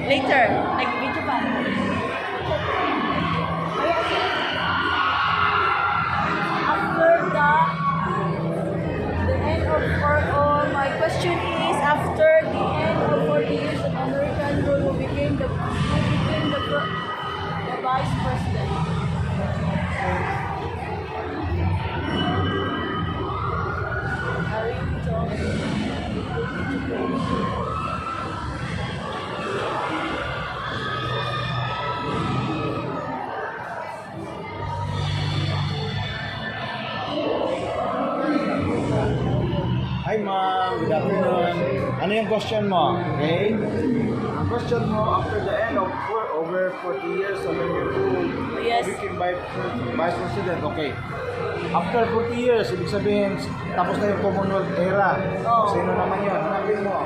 Later. Nag-video pa. After the end of my question is after the end of 40 years of American rule, who became the vice president? Hi ma'am, good afternoon. Ano yung question mo? Okay? Ang question mo, after the end of over 40 years of your rule, Yes. became vice president, okay. After 40 years, ibig sabihin, tapos na yung Commonwealth era. Oh. Sino naman yun? Hanapin mo.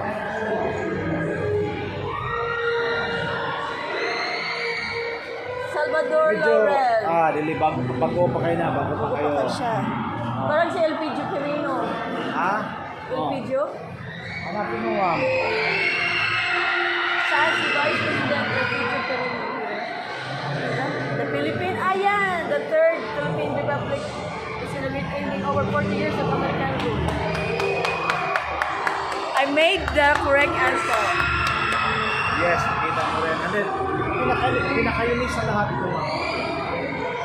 Salvador Medyo, Laurel. dili, bago pa kayo na, bago pa kayo. Bakit siya? Parang si Elpidio Quirino. Ha? Elpidio? Hanapin mo ma'am. Saan si Vice President Elpidio Quirino? The Philippine, ayan! The third Philippine Republic is celebrating over 40 years of American rule. I made the correct answer. Yes, nakita mo rin. And then, pinakayunig sa lahat ito ma'am.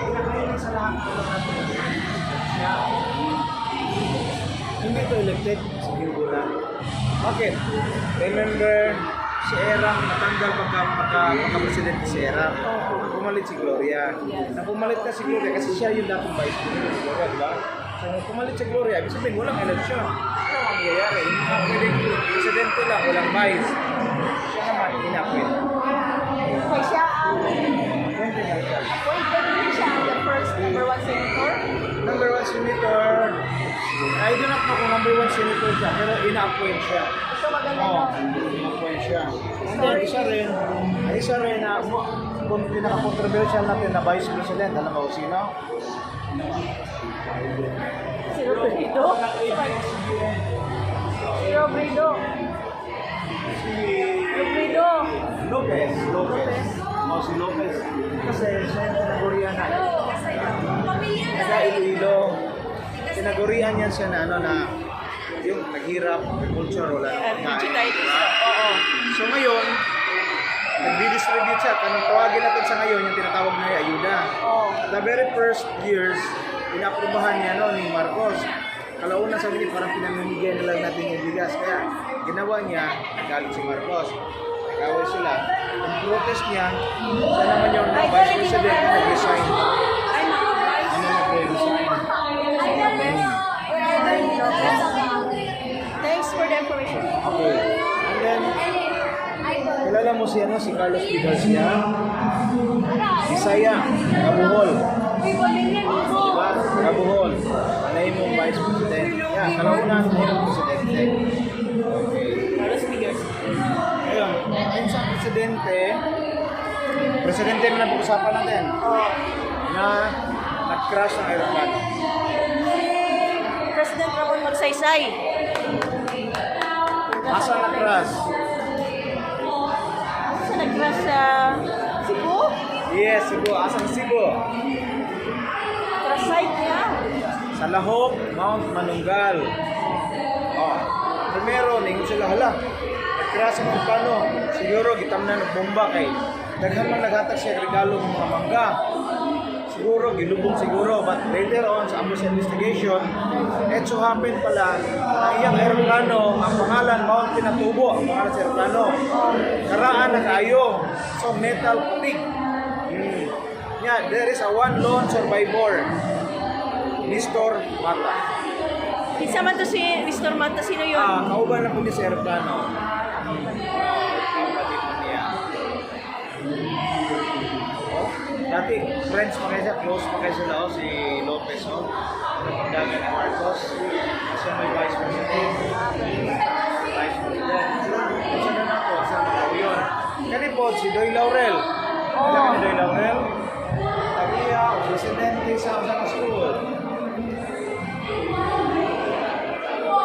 Pinakayunig sa lahat ito siya. Hindi ito elected, siguro na. Bakit? Remember, si Erang natanggal pagka-presidente si Erang. Pumalit si Gloria. Nang pumalit na si Gloria, kasi siya yung dating vice president si Gloria, diba? So, nung pumalit si Gloria, ibig sabihin, walang eleksyon. Ano ang mangyayari? Hindi nga pwedeng presidente lang, walang vice. Siya naman, inapit. Okay, siya ang Appointed na siya. appointed din siya ang the first number one senator. Number one senator, I do not know kung number one senator siya, pero ina-appoint siya. Ito maganda Oo, no? ina-appoint siya. And then, isa rin na, kung pinaka-controversial natin na vice president, alam mo sino? Si Robredo. Si Robredo. Si Robredo. Lopez. Si Lopez. Kasi siya yung tinagurian na. Taga Iloilo. Tinagurian yan siya na yung naghirap, agriculture, wala na pagkain. Oo. So ngayon, nagdi-distribute siya. Anong tawagin natin sa ngayon, yung tinatawag na yung ayuda. Oo. The very first years, inaprubahan niya ni Marcos. Kalauna sa minute, parang pinamimigay na lang natin yung bigas. Kaya ginawa niya, nagalit si Marcos. Nagaway sila. Ang protest niya, siya naman yung vice president na nag-resign. Ano nag-resign? Thanks for the information. Okay. And then, kilala mo si Carlos P. Garcia? Bisaya, Kabuhol. Diba? Kabuhol. Alay mong vice president. Yeah, kalaunan mo yung presidente. Okay. Carlos Figures. Ngayon, ayon sa presidente na nag-uusapan natin na nag-crash ang aeroplano. President Ramon Magsaysay. Asa nag-crash? Asa nag-crash sa Cebu? Yes, Cebu. Asang Cebu? Crash site niya. Sa Lahog, Mount Manunggal. Primero, ningon sila, hala, nag-crash ang aeroplano. Siguro, gitamnan ng bomba kay daghan man naghatag siya regalo ng mga mangga. Siguro, gilubong siguro. But later on, sa ambush investigation, it so happened pala na iyang aeroplano, ang pangalan, Mount Pinatubo, ang pangalan sa aeroplano. Karaan na kayo. So, metal pig. Yeah, there is a one lone survivor. Nestor Mata. Isa man to si Mr. Mata. Sino yun? Kauban na po niya sa aeroplano. Kapatid mo niya. Dati, friends pa kayo siya, close pa kayo sila, si Lopez, Napagdagan ni Marcos, kasi may vice president. Vice president. Isa na ako, sa mga yun. Kani po, si Doy Laurel. Alam ni Doy Laurel? Tagiya, presidente sa school.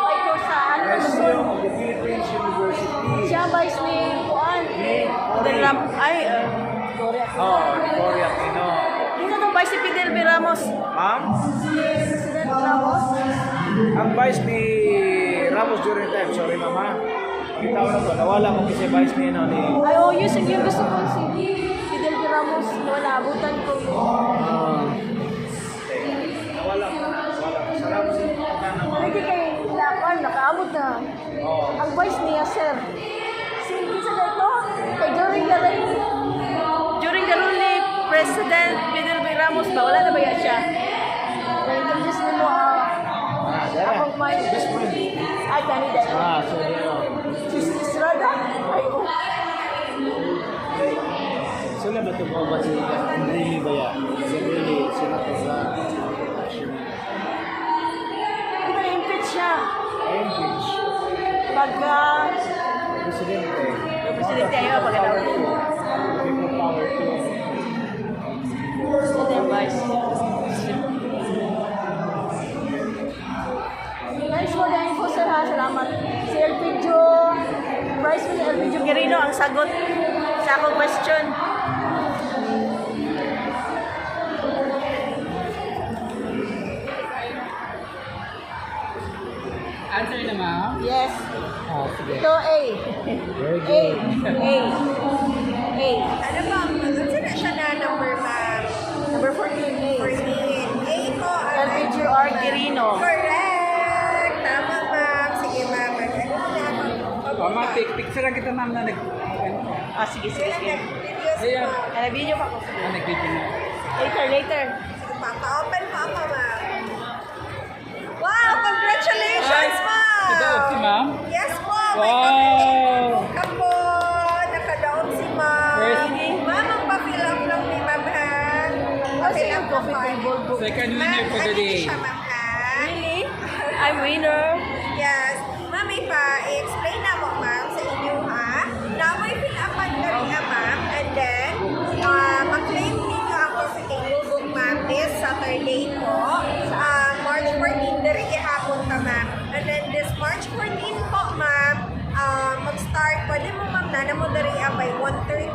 Ito sa ano? President of the Philippines University. Siya vice ni ang vice ni Ramos during time, sorry mama. Kita ko na to, nawala mo kasi vice ni ano ni... Ay, oh, yun, sige, gusto ko si Fidel Ramos. Wala, abutan ko. Nawala mo. Salamat sa inyo. Hindi kayo lakuan, nakaabot na. Oo. Ang vice niya, sir. Sige sa dito, kay during the rule ni President Fidel B. Ramos ba? Wala na ba yan siya? Na-introduce mo mo, akong may... Best friend. Ay, kanida. So yun. Sis Rada? Ay, oh. Sila ba ito ba si Really ba yan? Si Really, sila ko sa... Di ba na-impeach siya? Impeach. Pagka... Presidente. Presidente ayaw, pagka daw. People power to... President Vice. Guys, mo dahil po sir ha, salamat. Si Elpidio, Price ni Elpidio Quirino ang sagot sa akong question. Answer na, ma'am? Yes. Sige. Ito A. Very A. good. A. A. Ano ba? Ano na siya na number, ma'am? Number 14, A. 14. A po. Elpidio R. Quirino. Correct! Tama, ma'am. Sige, ma'am. Ano Mama, picture lang kita, ma'am, na Ah, sige, sige, sige. Videos, Ayan. ma'am. Ano, video pa ko. nag-video na. Later, later. Sige, pa-open pa ako, ma'am. Wow! Congratulations, ma'am! Ito, si ma'am? Yes po! Wow! Kapo! Nakadaog si ma'am. First. Ma'am, ang pa-fill up lang ni ma'am, ha? Kasi Pa-fill yung up coffee lang table book. Second winner Ma'am, for the andito day. siya, ma'am, ha? Really? I'm winner. Yes. Ma'am, i-explain na mo, ma'am, sa inyo, ha? Na mo'y fill upan ka rin, ma'am. And then, mag-claim ninyo ako sa table book, ma'am, this Saturday po. March 14, dari ihapon ka, ma'am. And then, this March 14 po, ma'am, mag-start, pwede mo, ma'am, na mo dari by 1:30